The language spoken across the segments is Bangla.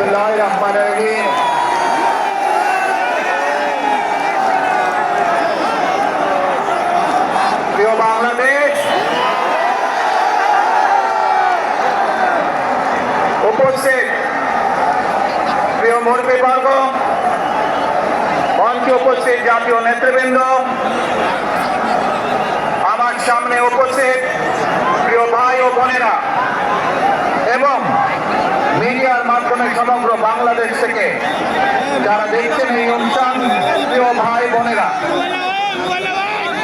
বিসমিল্লাহির রহমানির রহিম। প্রিয় বাংলাদেশ, উপস্থিত প্রিয় মুরব্বীবর্গ, মঞ্চে উপস্থিত জাতীয় নেতৃবৃন্দ, আমার সামনে উপস্থিত প্রিয় ভাই ও বোনেরা এবং মিডিয়ার মাধ্যমে সমগ্র বাংলাদেশ থেকে যারা দেখছেন এই অনুষ্ঠান, প্রিয় ভাই বোনেরা,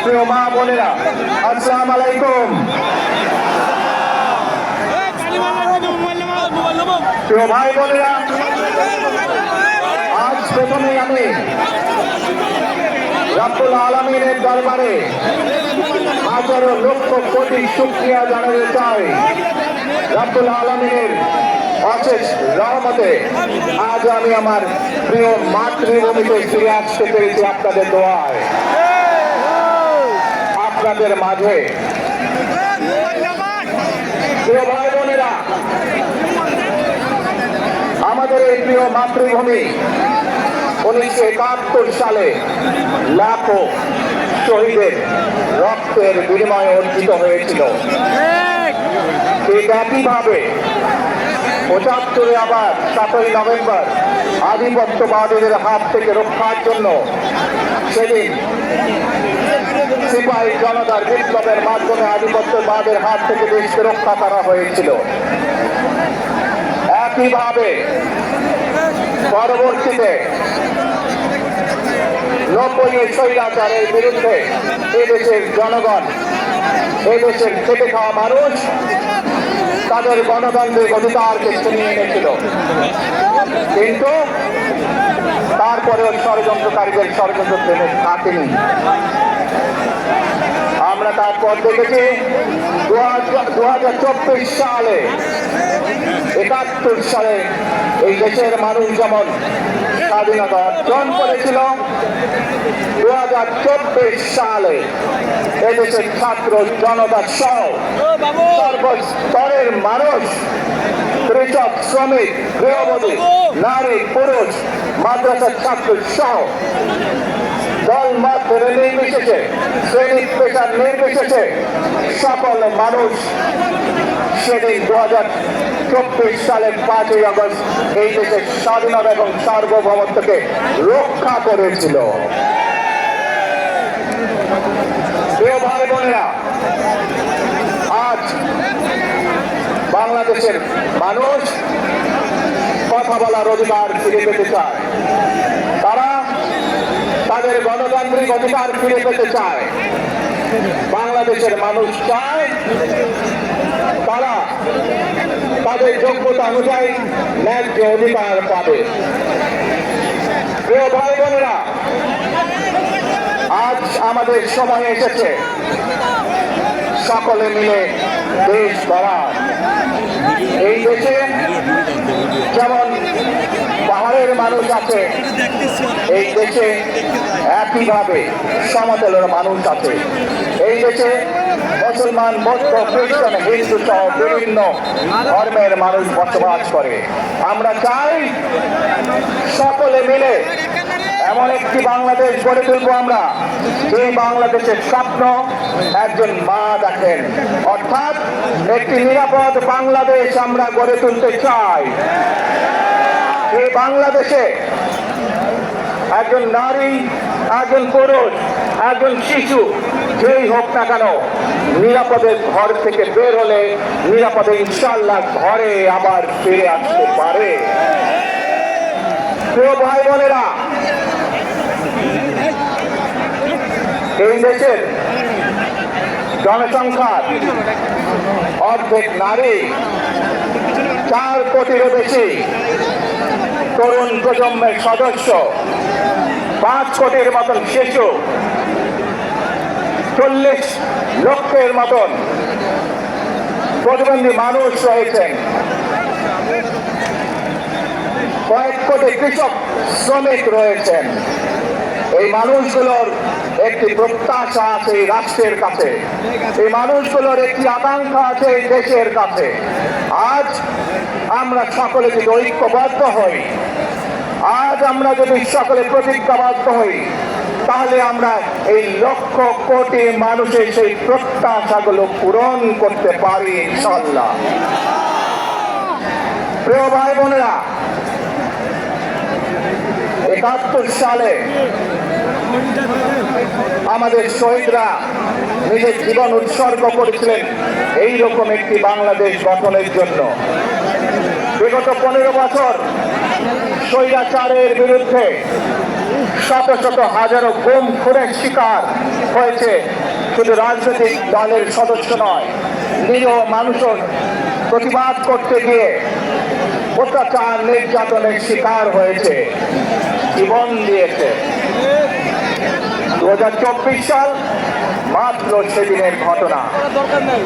প্রিয় মা বোনেরা, আসসালামু আলাইকুম। প্রিয় ভাই বোনেরা, আজ প্রথমে আমি রব্বুল আলামিনের দরবারে হাজারো লক্ষ কোটি শুকরিয়া জানাতে চাই। রব্বুল আলামিনের অশেষ রহমতে আজ আমি আমার প্রিয় মাতৃভূমিতে ফিরে আসতে পেরেছি আপনাদের দোয়ায়, আপনাদের মাঝে। প্রিয় ভাই বোনেরা, আমাদের এই প্রিয় মাতৃভূমি 1971 সালে লাখো শহীদের রক্তের বিনিময়ে অর্জিত হয়েছিল। ঠিক একইভাবে 75-এ আবার 7ই নভেম্বর আধিপত্যবাদীদের হাত থেকে রক্ষার জন্য সেদিন সিপাহী জনতার বিপ্লবের মাধ্যমে আধিপত্যবাদের হাত থেকে দেশকে রক্ষা করা হয়েছিল। একইভাবে পরবর্তীতে 90-এর স্বৈরাচারের বিরুদ্ধে এদেশের জনগণ, এদেশের খেটে খাওয়া মানুষ তাদের গণতান্ত্রিক অধিকারকে ছিনিয়ে এনেছিল, কিন্তু তারপরেও ষড়যন্ত্রকারীদের ষড়যন্ত্র থেমে থাকেনি। আমরা তারপর দেখেছি 2024 সালে, 71 সালে এই দেশের মানুষ যেমন স্বাধীনতা অর্জন করেছিল, 2024 সালে এদেশের ছাত্র জনতা সহ সর্বস্তরের মানুষ, কৃষক, শ্রমিক, গৃহবধূ, নারী, পুরুষ, মাদ্রাসার ছাত্র সহ দল মত নির্বিশেষে, শ্রেণী পেশার নির্বিশেষে সকল মানুষ সেদিন 2024 সালের 5ই আগস্ট এই দেশের স্বাধীনতা এবং সার্বভৌমত্বকে রক্ষা করেছিল। প্রিয় ভাই বোনেরা, আজ বাংলাদেশের মানুষ কথা বলার অধিকার ফিরে পেতে চায়, তারা তাদের গণতান্ত্রিক অধিকার ফিরে পেতে চায়। বাংলাদেশের মানুষ চায় তারা তাদের যোগ্যতা অনুযায়ী ন্যায্য অধিকার পাবে। প্রিয় ভাই বোনেরা, আজ আমাদের সময় এসেছে সকলে মিলে দেশ গড়ার। এই দেশে যেমন পাহাড়ের মানুষ আছে, এই দেশে একইভাবে সমতলের মানুষ আছে। এই দেশে মুসলমান, বৌদ্ধ, খ্রিস্টান, হিন্দু সহ বিভিন্ন ধর্মের মানুষ বসবাস করে। আমরা চাই সকলে মিলে এমন একটি বাংলাদেশ গড়ে তুলবো আমরা, যে বাংলাদেশের স্বপ্ন একজন মা দেখেন, অর্থাৎ একটি নিরাপদ বাংলাদেশ আমরা গড়ে তুলতে চাই। এই বাংলাদেশে একজন নারী, একজন পুরুষ, একজন শিশু যেই হোক না কেন, নিরাপদে ঘর থেকে বের হলে নিরাপদে ইনশাআল্লাহ ঘরে আবার ফিরে আসতে পারে। প্রিয় ভাই বোনেরা, এই দেশের জনসংখ্যার অর্ধেক নারী, 4 কোটিরও বেশি তরুণ প্রজন্মের সদস্য, 5 কোটির মতন শিশু, 40 লক্ষের মতন প্রতিবন্ধী মানুষ রয়েছেন, কয়েক কোটি কৃষক শ্রমিক রয়েছেন। এই মানুষগুলোর একটি প্রত্যাশা আছে এই রাষ্ট্রের কাছে, এই মানুষগুলোর একটি আকাঙ্ক্ষা আছে এই দেশের কাছে। আজ আমরা সকলে যদি ঐক্যবদ্ধ হই, আজ আমরা যদি সকলে প্রতিজ্ঞাবদ্ধ হই, তাহলে আমরা এই লক্ষ কোটি মানুষের সেই প্রত্যাশাগুলো পূরণ করতে পারি ইনশাআল্লাহ। প্রিয় ভাই বোনেরা, ৭১ সালে আমাদের শহীদরা নিজের জীবন উৎসর্গ করেছিলেন এইরকম একটি বাংলাদেশ গঠনের জন্য। বিগত 15 বছর স্বৈরাচারের বিরুদ্ধে শত শত হাজারো গুম খুনের শিকার হয়েছে শুধু রাজনৈতিক দলের সদস্য নয়, নিরীহ মানুষও প্রতিবাদ করতে গিয়ে অত্যাচার নির্যাতনের শিকার হয়েছে, জীবন দিয়েছে। 2024 সাল মাত্র সেদিনের ঘটনা।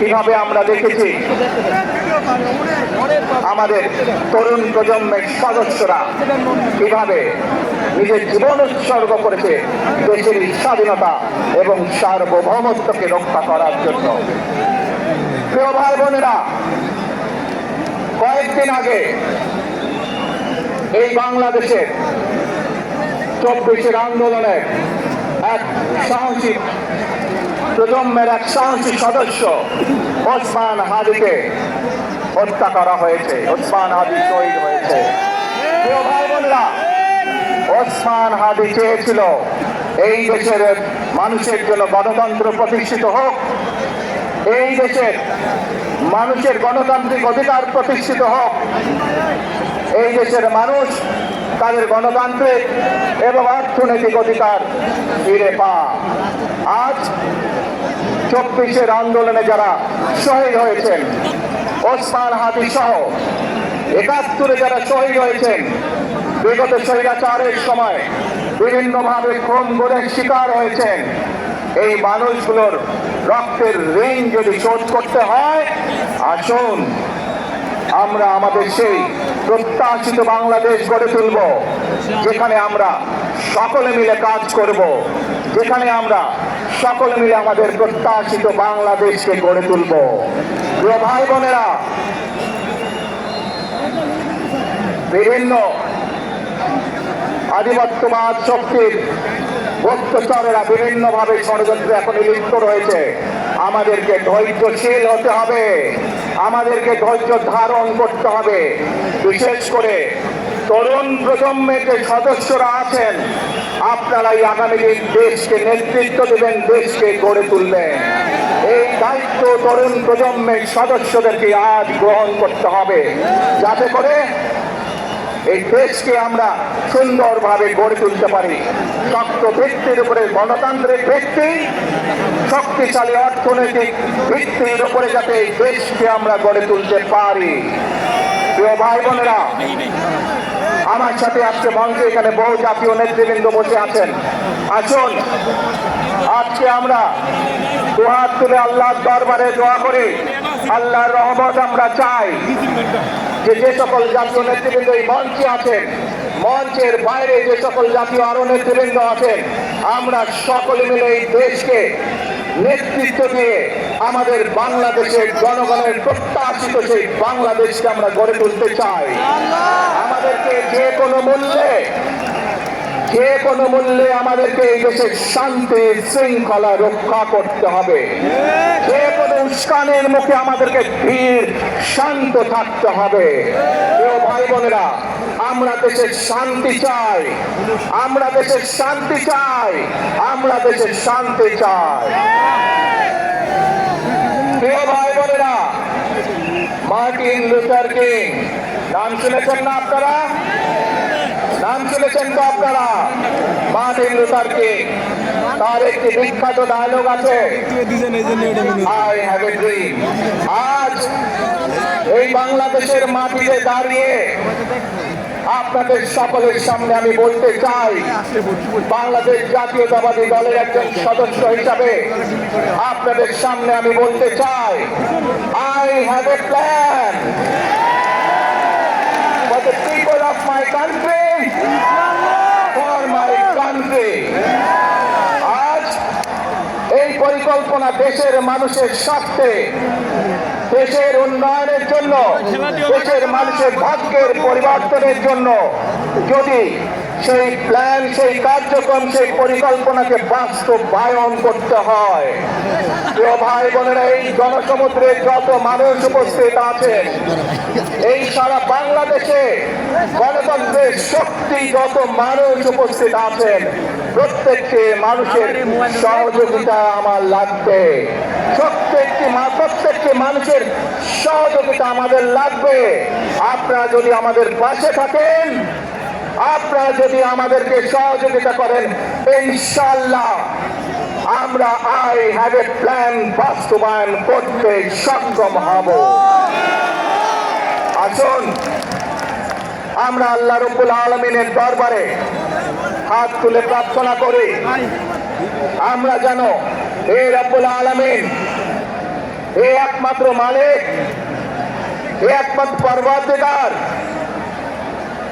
কিভাবে আমরা দেখেছি আমাদের তরুণ প্রজন্মের সদস্যরা কিভাবে নিজের জীবন উৎসর্গ করেছে দেশের স্বাধীনতা এবং সার্বভৌমত্বকে রক্ষা করার জন্য। প্রিয় ভাই বোনেরা, কয়েকদিন আগে এই বাংলাদেশের 24 আন্দোলনের এক সাহসী প্রজন্মের এক সাহসী সদস্য ওসমান হাদিকে হত্যা করা হয়েছে। ওসমান হাদি শহীদ হয়েছে। প্রিয় ভাই বোনেরা, ওসমান হাদি চেয়েছিল এই দেশের মানুষের জন্য গণতন্ত্র প্রতিষ্ঠিত হোক, এই দেশের মানুষের গণতান্ত্রিক অধিকার প্রতিষ্ঠিত হোক, এই দেশের মানুষ তাদের গণতান্ত্রিক এবং অর্থনৈতিক অধিকার ফিরে পায়। আজ 24 আন্দোলনে যারা শহীদ হয়েছেন, ওসমান হাদি সহ 71 যারা শহীদ হয়েছেন, বিগত স্বৈরাচারের সময় বিভিন্নভাবে খুন গুমের শিকার হয়েছেন, এই মানুষগুলোর রক্তের ঋণ যদি শোধ করতে হয়, আসুন আমরা আমাদের সেই প্রত্যাশিত বাংলাদেশ গড়ে তুলব, যেখানে আমরা সকলে মিলে কাজ করব, যেখানে আমরা সকলে মিলে আমাদের প্রত্যাশিত বাংলাদেশকে গড়ে তুলব। প্রিয় ভাই বোনেরা, বিভিন্ন আধিপত্যবাদ শক্তির গুপ্তচরেরা বিভিন্নভাবে ষড়যন্ত্রে এখন লিপ্ত রয়েছে। আমাদেরকে ধৈর্যশীল হতে হবে, আমাদেরকে ধৈর্য ধারণ করতে হবে। বিশেষ করে তরুণ প্রজন্মের যে সদস্যরা আছেন, আপনারাই আগামী দিন দেশকে নেতৃত্ব দেবেন, দেশকে গড়ে তুলবেন। এই দায়িত্ব তরুণ প্রজন্মের সদস্যদেরকে আজ গ্রহণ করতে হবে, যাতে করে এই দেশকে আমরা সুন্দরভাবে গড়ে তুলতে পারি। শক্ত ভিত্তির উপরে গণতান্ত্রিক ভিত্তি, শক্তিশালী অর্থনৈতিক ভিত্তির উপরে যাতে এই দেশকে আমরা গড়ে তুলতে পারি। প্রিয় ভাই বোনেরা, আমার সাথে আজকে মঞ্চে এখানে বহু জাতীয় নেতৃবৃন্দ বসে আছেন। আসুন আজকে আমরা দুহাত তুলে আল্লাহর দরবারে দোয়া করি, আল্লাহর রহমত আমরা চাই। যে সকল জাতীয় নেতৃবৃন্দ এই মঞ্চে আছেন, মঞ্চের বাইরে যে সকল জাতীয় আরো নেতৃবৃন্দ আছেন, আমরা সকলে মিলে এই দেশকে নেতৃত্ব দিয়ে আমাদের বাংলাদেশের জনগণের প্রত্যাশিত সেই বাংলাদেশকে আমরা গড়ে তুলতে চাই। আমাদেরকে যে কোনো মূল্যে আমাদেরকে এই দেশের শান্তি শৃঙ্খলা রক্ষা করতে হবে। যে কোনো উস্কানের মুখে আমাদেরকে ধীর শান্ত থাকতে হবে। প্রিয় ভাই বোনেরা, আমরা দেশের শান্তি চাই, আমরা দেশের শান্তি চাই, আমরা দেশের শান্তি চাই। প্রিয় ভাই বোনেরা, মার্টিন লুথার কিং নাম শুনেছেন না আপনারা? নাম শুনেছেন তো আপনারা? মার্টিন লুথার কিং, তার একটি বিখ্যাত ডায়লগ আছে, আই হ্যাভ এ ড্রিম। আজ এই বাংলাদেশের মাটিতে দাঁড়িয়ে আপনাদের সকলের সামনে আমি বলতে চাই, বাংলাদেশ জাতীয়তাবাদী দলের একজন সদস্য হিসাবে আপনাদের সামনে আমি বলতে চাই, I have a plan for the people of my country, for my country. আজ এই পরিকল্পনা দেশের মানুষের স্বার্থে, দেশের উন্নয়নের জন্য, দেশের মানুষের ভাগ্যের পরিবর্তনের জন্য যদি সেই প্ল্যান, সেই কার্যক্রম, সেই পরিকল্পনাকে বাস্তবায়ন করতে হয়, প্রিয় ভাই বোনেরা, এই জনসমুদ্রের যত মানুষ উপস্থিত আছেন, এই সারা বাংলাদেশে গণতন্ত্রের শক্তি যত মানুষ উপস্থিত আছেন, প্রত্যেকটি মানুষের সহযোগিতা আমার লাগবে। প্রত্যেকটি মানুষের সহযোগিতা আমাদের লাগবে। আপনারা যদি আমাদের পাশে থাকেন, আপনারা যদি আমাদেরকে সহযোগিতা করেন, ইনশাআল্লাহ আমরা আই হ্যাভ এ প্ল্যান বাস্তবায়ন করতে সক্ষম হব। আসুন আমরা আল্লাহ রাব্বুল আলামিনের দরবারে হাত তুলে প্রার্থনা করি, আমরা যেন হে রাব্বুল আলামিন, হে একমাত্র মালিক, হে একমাত্র পরওয়ারদিগার,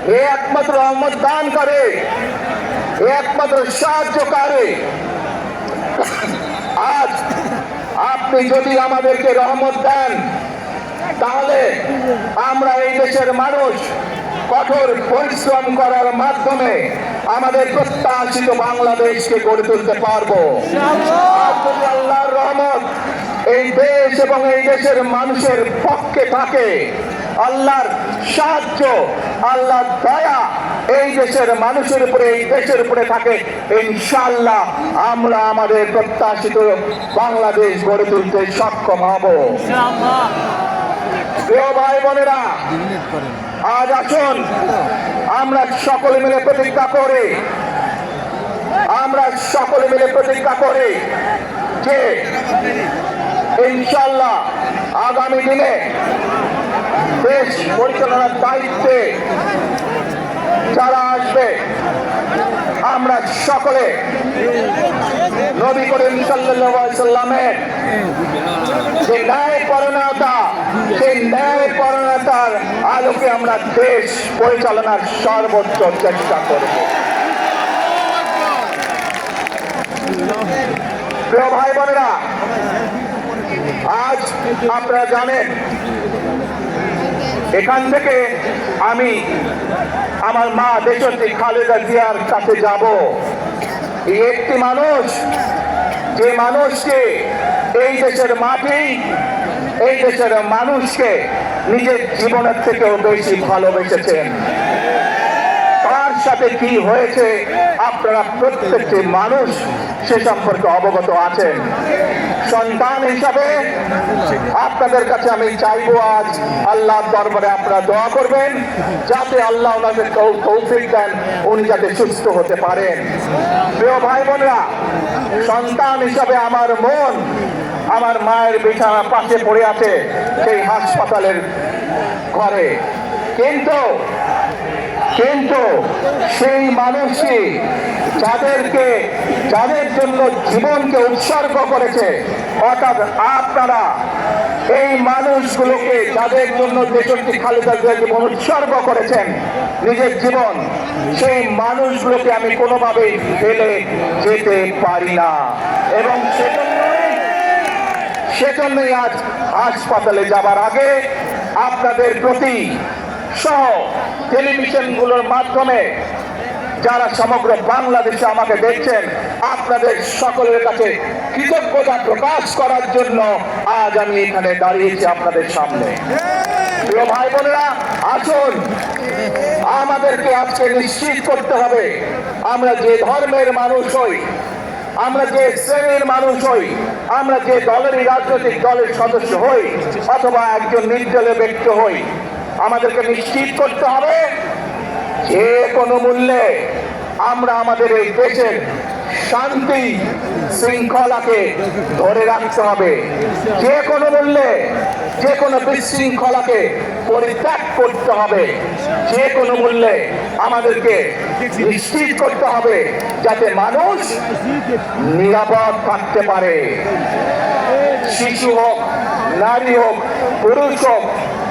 হে একমাত্র রহমত দান করে, হে একমাত্র সাহায্যকারী, আজ আপনি যদি আমাদেরকে রহমত দেন, তাহলে আমরা এই দেশের মানুষ কঠোর পরিশ্রম করার মাধ্যমে আমাদের প্রত্যাশিত বাংলাদেশকে গড়ে তুলতে পারবো। আল্লাহর রহমত এই দেশ এবং এই দেশের মানুষের পক্ষে থাকে, আল্লাহর সাহায্য, আল্লাহর দয়া এই দেশের মানুষের উপরে, এই দেশের উপরে থাকে, ইনশাআল্লাহ আমরা আমাদের প্রত্যাশিত বাংলাদেশ গড়ে তুলতে সক্ষম হব। প্রিয় ভাই বোনেরা, আজ আসুন আমরা সকলে মিলে প্রতিজ্ঞা করি, আমরা সকলে মিলে প্রতিজ্ঞা করি যে ইনশাআল্লাহ আগামী দিনে দেশ পরিচালনার দায়িত্বে যারা আসবে, আমরা সকলে নবী করিম সাল্লাল্লাহু আলাইহি সাল্লামের যে ন্যায়পরায়ণতা, সেই ন্যায়পরায়ণতার আলোকে আমরা দেশ পরিচালনার সর্বোচ্চ চেষ্টা করব। প্রিয় ভাই বোনেরা, আজ আপনারা জানেন এখান থেকে আমি আমার মা দেশনেত্রী খালেদা জিয়ার কাছে যাব। এই একটি মানুষ, যে মানুষকে এই দেশের মাটি, এই দেশের মানুষকে নিজের জীবনের থেকেও বেশি ভালোবেসেছেন, তার সাথে কি হয়েছে আপনারা প্রত্যেকটি মানুষ সে সম্পর্কে অবগত আছেন। সন্তান হিসাবে আপনাদের কাছে আমি চাইবো, আজ আল্লাহর দরবারে আপনারা দোয়া করবেন যাতে আল্লাহ ওনাকে তৌফিক দেন, উনি যাতে সুস্থ হতে পারেন। প্রিয় ভাই বোনেরা, সন্তান হিসাবে আমার মন আমার মায়ের বিছানা পাশে পড়ে আছে সেই হাসপাতালের ঘরে, কিন্তু সেই মানুষই যাদের জন্য জীবনকে উৎসর্গ করেছে, অর্থাৎ আপনারা এই মানুষগুলোকে, যাদের জন্য দেশনেত্রী খালেদা জিয়া জীবন উৎসর্গ করেছেন নিজের জীবন, সেই মানুষগুলোকে আমি কোনোভাবেই ফেলে যেতে পারি না। এবং সেজন্যই আজ হাসপাতালে যাবার আগে আপনাদের প্রতি সহ টেলিভিশনগুলোর মাধ্যমে যারা সমগ্র বাংলাদেশে আমাকে দেখছেন, আপনাদের সকলের কাছে কৃতজ্ঞতা প্রকাশ করার জন্য আজ আমি এখানে দাঁড়িয়েছি আপনাদের সামনে। প্রিয় ভাই বোনেরা, আসুন আমাদেরকে আজকে নিশ্চিত করতে হবে, আমরা যে ধর্মের মানুষ হই, আমরা যে শ্রেণীর মানুষ হই, আমরা যে দলেরই রাজনৈতিক দলের সদস্য হই অথবা একজন নির্দলীয় ব্যক্তি হই, আমাদেরকে নিশ্চিত করতে হবে যে কোনো মূল্যে আমরা আমাদের এই দেশের শান্তি শৃঙ্খলাকে ধরে রাখতে হবে। যে কোনো মূল্যে যে কোনো বিশৃঙ্খলাকে পরিত্যাগ করতে হবে। যে কোনো মূল্যে আমাদেরকে নিশ্চিত করতে হবে যাতে মানুষ নিরাপদ থাকতে পারে। শিশু হোক, নারী হোক, পুরুষ হোক,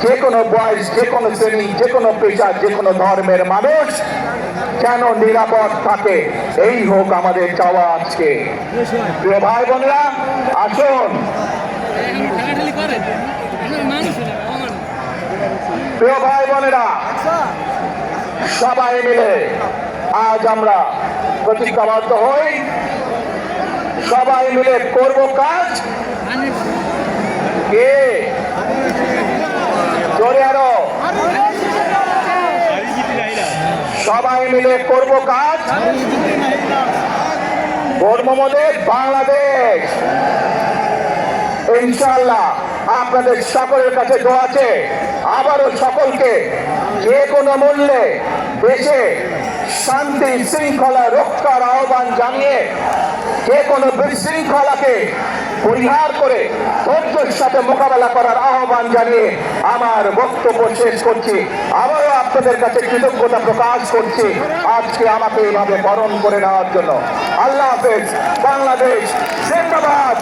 যে কোনো বয়স, যে কোনো শ্রেণী, যে কোনো পেশা, যে কোনো ধর্মের মানুষ যেন নিরাপদ থাকে, এই হোক আমাদের চাওয়া আজকে। প্রিয় ভাই বোনেরা, আসুন প্রিয় ভাই বোনেরা, সবাই মিলে আজ আমরা প্রতিজ্ঞাবদ্ধ হই, সবাই মিলে করব কাজ। কে জোরে আরো, সবাই মিলে করব কাজ, কর্মমোদের বাংলাদেশ। ইনশাআল্লাহ আপনাদের সকলের কাছে দোয়া আছে, আবারও সকলকে যে কোনো মূল্যে দেশে শান্তি শৃঙ্খলা রক্ষার আহ্বান জানিয়ে যে কোনো বিশৃঙ্খলাকে পরিহার করে ধৈর্যের সাথে মোকাবেলা করার আহ্বান জানিয়ে আমার বক্তব্য শেষ করছি। আবারও আপনাদের কাছে কৃতজ্ঞতা প্রকাশ করছি আজকে আমাকে এইভাবে বরণ করে নেওয়ার জন্য। আল্লাহ হাফেজ। বাংলাদেশ জিন্দাবাদ।